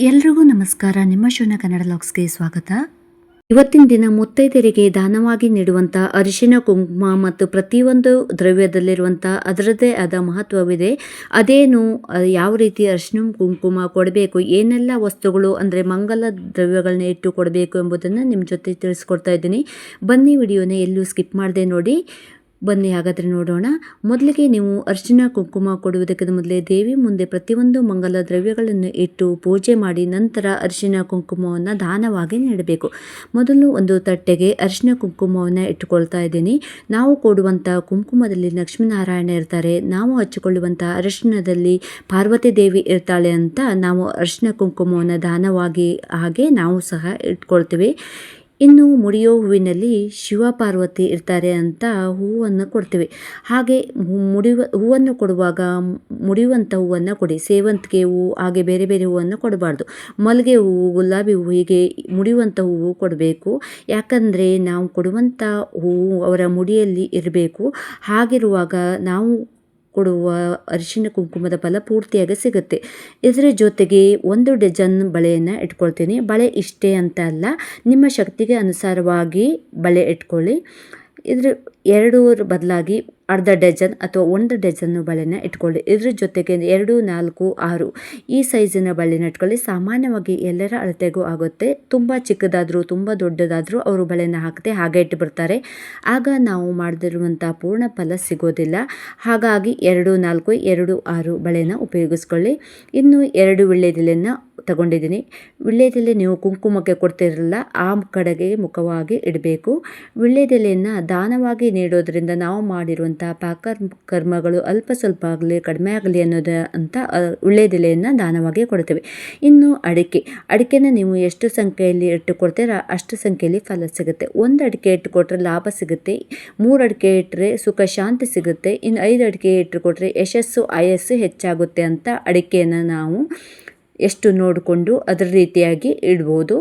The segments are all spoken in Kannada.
ಎಲ್ರಿಗೂ ನಮಸ್ಕಾರ. ನಿಮ್ಮ ಶೋನ ಕನ್ನಡ ಲಾಗ್ಸ್ಗೆ ಸ್ವಾಗತ. ಇವತ್ತಿನ ದಿನ ಮುತ್ತೈದೆಯರಿಗೆ ದಾನವಾಗಿ ನೀಡುವಂಥ ಅರಿಶಿನ ಕುಂಕುಮ ಮತ್ತು ಪ್ರತಿಯೊಂದು ದ್ರವ್ಯದಲ್ಲಿರುವಂಥ ಅದರದ್ದೇ ಆದ ಮಹತ್ವವಿದೆ. ಅದೇನು, ಯಾವ ರೀತಿ ಅರಿಶಿನ ಕುಂಕುಮ ಕೊಡಬೇಕು, ಏನೆಲ್ಲ ವಸ್ತುಗಳು ಅಂದರೆ ಮಂಗಲ ದ್ರವ್ಯಗಳನ್ನ ಇಟ್ಟು ಕೊಡಬೇಕು ಎಂಬುದನ್ನು ನಿಮ್ಮ ಜೊತೆ ತಿಳಿಸ್ಕೊಡ್ತಾ ಇದ್ದೀನಿ. ಬನ್ನಿ, ವಿಡಿಯೋನ ಎಲ್ಲೂ ಸ್ಕಿಪ್ ಮಾಡದೆ ನೋಡಿ. ಬನ್ನಿ ಹಾಗಾದರೆ ನೋಡೋಣ. ಮೊದಲಿಗೆ ನೀವು ಅರಿಶಿನ ಕುಂಕುಮ ಕೊಡುವುದಕ್ಕಿಂತ ಮೊದಲೇ ದೇವಿ ಮುಂದೆ ಪ್ರತಿಯೊಂದು ಮಂಗಲ ದ್ರವ್ಯಗಳನ್ನು ಇಟ್ಟು ಪೂಜೆ ಮಾಡಿ ನಂತರ ಅರಿಶಿನ ಕುಂಕುಮವನ್ನು ದಾನವಾಗಿ ನೀಡಬೇಕು. ಮೊದಲು ಒಂದು ತಟ್ಟೆಗೆ ಅರಿಶಿನ ಕುಂಕುಮವನ್ನು ಇಟ್ಟುಕೊಳ್ತಾ ಇದ್ದೀನಿ. ನಾವು ಕೊಡುವಂಥ ಕುಂಕುಮದಲ್ಲಿ ಲಕ್ಷ್ಮೀನಾರಾಯಣ ಇರ್ತಾರೆ, ನಾವು ಹಚ್ಚಿಕೊಳ್ಳುವಂಥ ಅರಿಶಿನದಲ್ಲಿ ಪಾರ್ವತಿ ದೇವಿ ಇರ್ತಾಳೆ ಅಂತ ನಾವು ಅರಿಶಿನ ಕುಂಕುಮವನ್ನು ದಾನವಾಗಿ ಹಾಗೆ ನಾವು ಸಹ ಇಟ್ಕೊಳ್ತೀವಿ. ಇನ್ನು ಮುಡಿಯೋ ಹೂವಿನಲ್ಲಿ ಶಿವ ಪಾರ್ವತಿ ಇರ್ತಾರೆ ಅಂತ ಹೂವನ್ನು ಕೊಡ್ತೀವಿ. ಹಾಗೆ ಹೂವನ್ನು ಕೊಡುವಾಗ ಮುಡಿಯುವಂಥ ಹೂವನ್ನು ಕೊಡಿ. ಸೇವಂತಿಗೆ ಹೂವು ಹಾಗೆ ಬೇರೆ ಬೇರೆ ಹೂವನ್ನು ಕೊಡಬಾರ್ದು. ಮಲ್ಲಿಗೆ ಹೂವು, ಗುಲಾಬಿ ಹೂವು ಹೀಗೆ ಮುಡಿಯುವಂಥ ಹೂವು ಕೊಡಬೇಕು. ಯಾಕಂದರೆ ನಾವು ಕೊಡುವಂಥ ಹೂವು ಅವರ ಮುಡಿಯಲ್ಲಿ ಇರಬೇಕು. ಹಾಗಿರುವಾಗ ನಾವು ಕೊಡುವ ಅರಿಶಿನ ಕುಂಕುಮದ ಫಲ ಪೂರ್ತಿಯಾಗಿ ಸಿಗುತ್ತೆ. ಇದರ ಜೊತೆಗೆ 1 ಡಜನ್ ಬಳೆಯನ್ನು ಇಟ್ಕೊಳ್ತೀನಿ. ಬಳೆ ಇಷ್ಟೇ ಅಂತ ಅಲ್ಲ, ನಿಮ್ಮ ಶಕ್ತಿಗೆ ಅನುಸಾರವಾಗಿ ಬಳೆ ಇಟ್ಕೊಳ್ಳಿ. ಇದ್ರ 2 ಬದಲಾಗಿ ಅರ್ಧ ಡಜನ್ ಅಥವಾ 1 ಡಜನ್ ಬಳೆನ ಇಟ್ಕೊಳ್ಳಿ. ಇದ್ರ ಜೊತೆಗೆ 2, 4, 6 ಈ ಸೈಜಿನ ಬಳೆನ ಇಟ್ಕೊಳ್ಳಿ. ಸಾಮಾನ್ಯವಾಗಿ ಎಲ್ಲರ ಅಳತೆಗೂ ಆಗುತ್ತೆ. ತುಂಬ ಚಿಕ್ಕದಾದರೂ ತುಂಬ ದೊಡ್ಡದಾದರೂ ಅವರು ಬಳೆನ ಹಾಕದೆ ಹಾಗೆ ಇಟ್ಟು ಬರ್ತಾರೆ. ಆಗ ನಾವು ಮಾಡದಿರುವಂಥ ಪೂರ್ಣ ಫಲ ಸಿಗೋದಿಲ್ಲ. ಹಾಗಾಗಿ 2, 4, 2, 6 ಬಳೆನ ಉಪಯೋಗಿಸ್ಕೊಳ್ಳಿ. ಇನ್ನು 2 ವೀಳ್ಯದೆಲೆಯನ್ನು ತಗೊಂಡಿದ್ದೀನಿ. ವೀಳ್ಯದೆಲೆ ನೀವು ಕುಂಕುಮಕ್ಕೆ ಕೊಡ್ತಿರಲ್ಲ, ಆ ಕಡೆಗೆ ಮುಖವಾಗಿ ಇಡಬೇಕು. ವೀಳ್ಯದೆಲೆಯನ್ನು ದಾನವಾಗಿ ನೀಡೋದ್ರಿಂದ ನಾವು ಮಾಡಿರುವಂಥ ಕರ್ಮಗಳು ಅಲ್ಪ ಸ್ವಲ್ಪ ಆಗಲಿ ಕಡಿಮೆ ಆಗಲಿ ಅನ್ನೋದು ಅಂತ ವೀಳ್ಯದೆಲೆಯನ್ನು ದಾನವಾಗಿ ಕೊಡ್ತೇವೆ. ಇನ್ನು ಅಡಿಕೆನ ನೀವು ಎಷ್ಟು ಸಂಖ್ಯೆಯಲ್ಲಿ ಇಟ್ಟುಕೊಡ್ತೀರ ಅಷ್ಟು ಸಂಖ್ಯೆಯಲ್ಲಿ ಫಲ ಸಿಗುತ್ತೆ. 1 ಅಡಿಕೆ ಇಟ್ಟುಕೊಟ್ರೆ ಲಾಭ ಸಿಗುತ್ತೆ. 3 ಅಡಿಕೆ ಇಟ್ಟರೆ ಸುಖ ಶಾಂತಿ ಸಿಗುತ್ತೆ. ಇನ್ನು 5 ಅಡಿಕೆ ಇಟ್ಟುಕೊಟ್ರೆ ಯಶಸ್ಸು ಆಯಸ್ಸು ಹೆಚ್ಚಾಗುತ್ತೆ ಅಂತ ಅಡಿಕೆಯನ್ನು ನಾವು ಎಷ್ಟು ನೋಡಿಕೊಂಡು ಅದರ ರೀತಿಯಾಗಿ ಇಡ್ಬೋದು.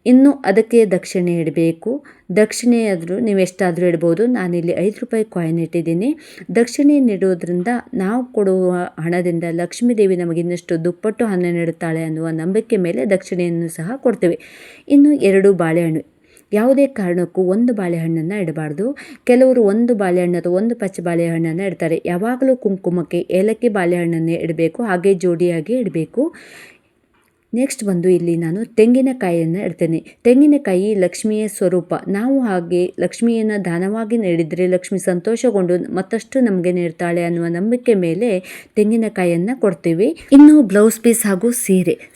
ಇನ್ನು ಅದಕ್ಕೆ ದಕ್ಷಿಣೆ ಇಡಬೇಕು. ದಕ್ಷಿಣೆ ಆದರೂ ನೀವು ಎಷ್ಟಾದರೂ ಇಡ್ಬೋದು. ನಾನಿಲ್ಲಿ 5 ರೂಪಾಯಿ ಕಾಯಿನ್ ಇಟ್ಟಿದ್ದೀನಿ. ದಕ್ಷಿಣೆ ನೀಡೋದ್ರಿಂದ ನಾವು ಕೊಡುವ ಹಣದಿಂದ ಲಕ್ಷ್ಮೀ ದೇವಿ ನಮಗೆ ಇನ್ನಷ್ಟು ದುಪ್ಪಟ್ಟು ಹಣ ನೀಡುತ್ತಾಳೆ ಅನ್ನುವ ನಂಬಿಕೆ ಮೇಲೆ ದಕ್ಷಿಣೆಯನ್ನು ಸಹ ಕೊಡ್ತೇವೆ. ಇನ್ನು 2 ಬಾಳೆಹಣ್ಣು, ಯಾವುದೇ ಕಾರಣಕ್ಕೂ 1 ಬಾಳೆಹಣ್ಣನ್ನು ಇಡಬಾರ್ದು. ಕೆಲವರು 1 ಬಾಳೆಹಣ್ಣು ಅಥವಾ 1 ಪಚ್ಚ ಬಾಳೆಹಣ್ಣನ್ನು ಇಡ್ತಾರೆ. ಯಾವಾಗಲೂ ಕುಂಕುಮಕ್ಕೆ ಏಲಕ್ಕಿ ಬಾಳೆಹಣ್ಣನ್ನೇ ಇಡಬೇಕು, ಹಾಗೆ ಜೋಡಿಯಾಗಿ ಇಡಬೇಕು. ನೆಕ್ಸ್ಟ್ ಬಂದು ಇಲ್ಲಿ ನಾನು ತೆಂಗಿನಕಾಯಿಯನ್ನು ಇಡ್ತೇನೆ. ತೆಂಗಿನಕಾಯಿ ಲಕ್ಷ್ಮಿಯ ಸ್ವರೂಪ. ನಾವು ಹಾಗೆ ಲಕ್ಷ್ಮಿಯನ್ನು ದಾನವಾಗಿ ನೀಡಿದರೆ ಲಕ್ಷ್ಮಿ ಸಂತೋಷಗೊಂಡು ಮತ್ತಷ್ಟು ನಮಗೆ ನೀಡ್ತಾಳೆ ಅನ್ನುವ ನಂಬಿಕೆ ಮೇಲೆ ತೆಂಗಿನಕಾಯಿಯನ್ನು ಕೊಡ್ತೀವಿ. ಇನ್ನು ಬ್ಲೌಸ್ ಪೀಸ್ ಹಾಗೂ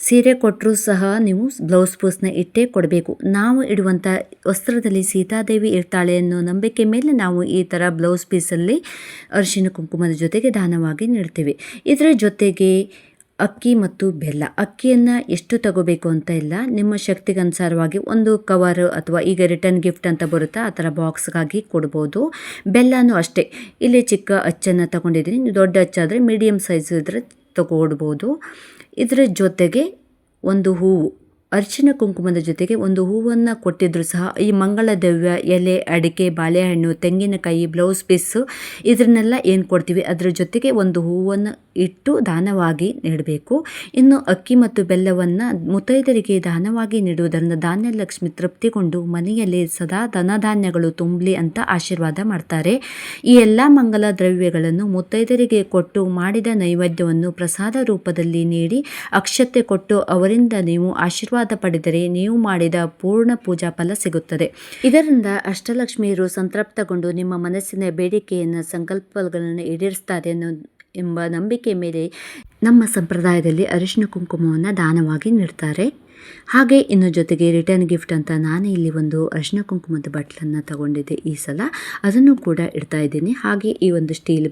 ಸೀರೆ ಕೊಟ್ಟರೂ ಸಹ ನೀವು ಬ್ಲೌಸ್ ಪೀಸ್ನ ಇಟ್ಟೇ ಕೊಡಬೇಕು. ನಾವು ಇಡುವಂಥ ವಸ್ತ್ರದಲ್ಲಿ ಸೀತಾದೇವಿ ಇರ್ತಾಳೆ ಅನ್ನೋ ನಂಬಿಕೆ ಮೇಲೆ ನಾವು ಈ ಥರ ಬ್ಲೌಸ್ ಪೀಸಲ್ಲಿ ಅರಿಶಿನ ಕುಂಕುಮದ ಜೊತೆಗೆ ದಾನವಾಗಿ ನೀಡ್ತೀವಿ. ಇದರ ಜೊತೆಗೆ ಅಕ್ಕಿ ಮತ್ತು ಬೆಲ್ಲ. ಅಕ್ಕಿಯನ್ನು ಎಷ್ಟು ತಗೋಬೇಕು ಅಂತ ಇಲ್ಲ, ನಿಮ್ಮ ಶಕ್ತಿಗೆ ಅನುಸಾರವಾಗಿ 1 ಕವರ್ ಅಥವಾ ಈಗ ರಿಟರ್ನ್ ಗಿಫ್ಟ್ ಅಂತ ಬರುತ್ತಾ ಆ ಥರ ಬಾಕ್ಸ್ಗಾಗಿ ಕೊಡ್ಬೋದು. ಬೆಲ್ಲನೂ ಅಷ್ಟೇ. ಇಲ್ಲಿ ಚಿಕ್ಕ ಅಚ್ಚನ್ನು ತಗೊಂಡಿದ್ದೀನಿ. ದೊಡ್ಡ ಅಚ್ಚಾದರೆ ಮೀಡಿಯಮ್ ಸೈಜ್ ಇದ್ದರೆ ತಗೊಡ್ಬೋದು. ಇದರ ಜೊತೆಗೆ 1 ಹೂವು, ಅರಿಶಿನ ಕುಂಕುಮದ ಜೊತೆಗೆ 1 ಹೂವನ್ನು ಕೊಟ್ಟಿದ್ರು ಸಹ ಈ ಮಂಗಳ ದ್ರವ್ಯ, ಎಲೆ, ಅಡಿಕೆ, ಬಾಳೆಹಣ್ಣು, ತೆಂಗಿನಕಾಯಿ, ಬ್ಲೌಸ್ ಪೀಸು ಇದನ್ನೆಲ್ಲ ಏನು ಕೊಡ್ತೀವಿ ಅದರ ಜೊತೆಗೆ 1 ಹೂವನ್ನು ಇಟ್ಟು ದಾನವಾಗಿ ನೀಡಬೇಕು. ಇನ್ನು ಅಕ್ಕಿ ಮತ್ತು ಬೆಲ್ಲವನ್ನು ಮುತ್ತೈದರಿಗೆ ದಾನವಾಗಿ ನೀಡುವುದರಿಂದ ಧಾನ್ಯ ಲಕ್ಷ್ಮಿ ತೃಪ್ತಿಗೊಂಡು ಮನೆಯಲ್ಲಿ ಸದಾ ಧನಧಾನ್ಯಗಳು ತುಂಬಲಿ ಅಂತ ಆಶೀರ್ವಾದ ಮಾಡ್ತಾರೆ. ಈ ಎಲ್ಲ ಮಂಗಲ ದ್ರವ್ಯಗಳನ್ನು ಮುತ್ತೈದರಿಗೆ ಕೊಟ್ಟು ಮಾಡಿದ ನೈವೇದ್ಯವನ್ನು ಪ್ರಸಾದ ರೂಪದಲ್ಲಿ ನೀಡಿ ಅಕ್ಷತೆ ಕೊಟ್ಟು ಅವರಿಂದ ನೀವು ಆಶೀರ್ವಾದ ಪಡೆದರೆ ನೀವು ಮಾಡಿದ ಪೂರ್ಣ ಪೂಜಾ ಫಲ ಸಿಗುತ್ತದೆ. ಇದರಿಂದ ಅಷ್ಟಲಕ್ಷ್ಮಿಯರು ಸಂತೃಪ್ತಗೊಂಡು ನಿಮ್ಮ ಮನಸ್ಸಿನ ಬೇಡಿಕೆಯನ್ನು ಸಂಕಲ್ಪಗಳನ್ನು ಈಡೇರಿಸ್ತಾರೆ ಎಂಬ ನಂಬಿಕೆ ಮೇಲೆ ನಮ್ಮ ಸಂಪ್ರದಾಯದಲ್ಲಿ ಅರಿಶಿನ ಕುಂಕುಮವನ್ನು ದಾನವಾಗಿ ನೀಡ್ತಾರೆ. ಹಾಗೆ ಇನ್ನು ಜೊತೆಗೆ ರಿಟರ್ನ್ ಗಿಫ್ಟ್ ಅಂತ ನಾನು ಇಲ್ಲಿ 1 ಅರಿಶಿನ ಕುಂಕುಮದ ಬಟ್ಲನ್ನು ತಗೊಂಡಿದ್ದೆ ಈ ಸಲ, ಅದನ್ನು ಕೂಡ ಇಡ್ತಾ ಇದ್ದೀನಿ. ಹಾಗೆ ಈ 1 ಸ್ಟೀಲ್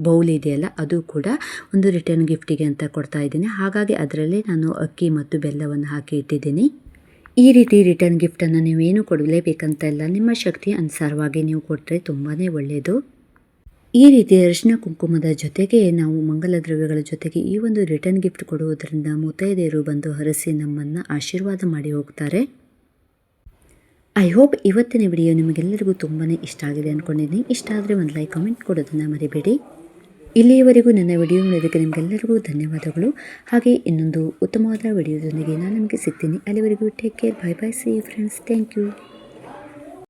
ಬೌಲ್ ಇದೆಯಲ್ಲ ಅದು ಕೂಡ ಒಂದು ರಿಟರ್ನ್ ಗಿಫ್ಟಿಗೆ ಅಂತ ಕೊಡ್ತಾ ಇದ್ದೀನಿ. ಹಾಗಾಗಿ ಅದರಲ್ಲಿ ನಾನು ಅಕ್ಕಿ ಮತ್ತು ಬೆಲ್ಲವನ್ನು ಹಾಕಿ ಇಟ್ಟಿದ್ದೀನಿ. ಈ ರೀತಿ ರಿಟರ್ನ್ ಗಿಫ್ಟನ್ನು ನೀವೇನು ಕೊಡಲೇಬೇಕಂತ ಇಲ್ಲ, ನಿಮ್ಮ ಶಕ್ತಿ ಅನುಸಾರವಾಗಿ ನೀವು ಕೊಟ್ಟರೆ ತುಂಬಾ ಒಳ್ಳೆಯದು. ಈ ರೀತಿ ಅರಿಶಿನ ಕುಂಕುಮದ ಜೊತೆಗೆ ನಾವು ಮಂಗಲ ದ್ರವ್ಯಗಳ ಜೊತೆಗೆ ಈ 1 ರಿಟರ್ನ್ ಗಿಫ್ಟ್ ಕೊಡುವುದರಿಂದ ಮುತ್ತೈದೆಯರು ಬಂದು ಹರಸಿ ನಮ್ಮನ್ನು ಆಶೀರ್ವಾದ ಮಾಡಿ ಹೋಗ್ತಾರೆ. ಐ ಹೋಪ್ ಇವತ್ತಿನ ವಿಡಿಯೋ ನಿಮಗೆಲ್ಲರಿಗೂ ತುಂಬಾ ಇಷ್ಟ ಆಗಿದೆ ಅಂದ್ಕೊಂಡಿದ್ದೀನಿ. ಇಷ್ಟ ಆದರೆ ಒಂದು ಲೈಕ್, ಕಮೆಂಟ್ ಕೊಡೋದನ್ನು ಮರಿಬೇಡಿ. ಇಲ್ಲಿಯವರೆಗೂ ನನ್ನ ವಿಡಿಯೋ ನೋಡೋದಕ್ಕೆ ನಿಮಗೆಲ್ಲರಿಗೂ ಧನ್ಯವಾದಗಳು. ಹಾಗೆ ಇನ್ನೊಂದು ಉತ್ತಮವಾದ ವಿಡಿಯೋದೊಂದಿಗೆ ನಾನು ನಿಮಗೆ ಸಿಗ್ತೀನಿ. ಅಲ್ಲಿವರೆಗೂ take care, bye bye, see you friends, thank you.